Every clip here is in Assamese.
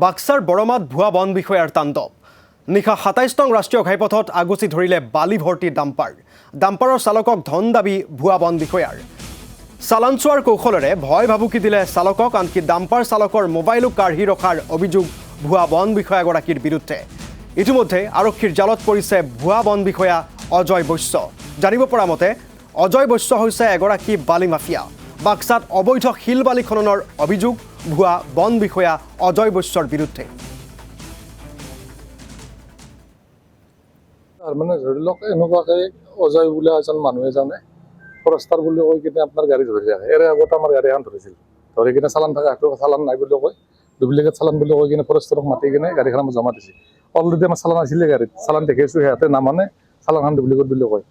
বাক্সাৰ বৰমাত ভুৱা বন বিষয়াৰ তাণ্ডৱ নিশা ২৭ নং ৰাষ্ট্ৰীয় ঘাইপথত আগুচি ধৰিলে বালি ভৰ্তি ডাম্পাৰৰ চালকক ধন দাবী ভুৱা বন বিষয়াৰ চালান চোৱাৰ কৌশলেৰে ভয় ভাবুকি দিলে চালকক আনকি ডাম্পাৰ চালকৰ মোবাইলো কাঢ়ি ৰখাৰ অভিযোগ ভুৱা বন বিষয়াগৰাকীৰ বিৰুদ্ধে ইতিমধ্যে আৰক্ষীৰ জালত পৰিছে ভুৱা বন বিষয়া অজয় বৈশ্য জানিব পৰা মতে অজয় বৈশ্য হৈছে এগৰাকী বালি মাফিয়া বাক্সাত অবৈধ শিল বালি খননৰ অভিযোগ ভুৱা বন বিষয়া অজয় বৈশ্যৰ বিৰুদ্ধে মানে ধৰি লওক এনেকুৱাকৈ অজয় বোলা এজন মানুহে জানে ফৰেষ্টাৰ বুলি কৈ কিনে আপোনাৰ গাড়ী ধৰি ৰাখে এৰে আগতে আমাৰ গাড়ী এখন ধৰিছিল ধৰি কিনে চালান থকা চালান নাই বুলি কয় ডুপ্লিকেট চালান বুলি কৈ কিনে ফৰেষ্টাৰক মাতি কিনে গাড়ীখন আমাৰ জমা দিছে অলৰেডি আমাৰ চালান আছিলে গাড়ীত চালান দেখিছোঁ সিহঁতে নামানে চালানখন ডুপ্লিকেট বুলি কয়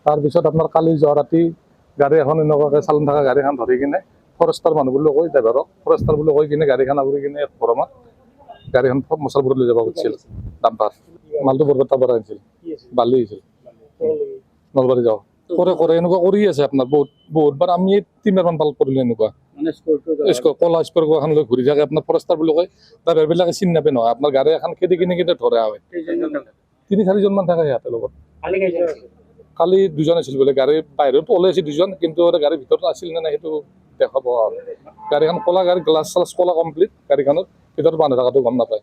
তাৰপিছত আপোনাৰ কালি যোৱা ৰাতি গাড়ী এখন এনেকুৱাকৈ চালান থকা গাড়ীখন ধৰি কিনে ফৰেষ্টাৰ মানুহ বুলি কয় ড্ৰাইভাৰক ফৰেষ্টাৰ বুলি কৈ কিনে গাড়ীখন আগুৰি কিনে বৰমাত গাড়ীখন মছলপুৰত লৈ যাব খুজিছিল ডাম্পাৰ মালটো বৰপেটাৰ পৰা আনিছিল বালি হৈছিল নলবাৰী যাওঁ কৰে এনেকুৱা কৰি আছে আপোনাৰ বহুতবাৰ আমি ৩বাৰমান পাল কৰিলোঁ এনেকুৱা কলা স্পৰ এখন লৈ ঘূৰি থাকে আপোনাৰ ফৰেষ্টাৰ বুলি কয় ড্ৰাইভাৰবিলাকে চিনি নাপায় নহয় আপোনাৰ গাড়ী এখন খেদি কিনে ধৰা হয় ৩-৪জনমান থাকে সিহঁতৰ লগত কালি 2জন আছিল বোলে গাড়ী বাহিৰত ওলাইছে 2জন কিন্তু গাড়ীৰ ভিতৰত আছিল নে নাই সেইটো দেখাব গাড়ীখন কলা গাড়ী গ্লাছ চালাছ কলা কমপ্লিট গাড়ীখনত ভিতৰত মানুহ থকাটো গম নাপায়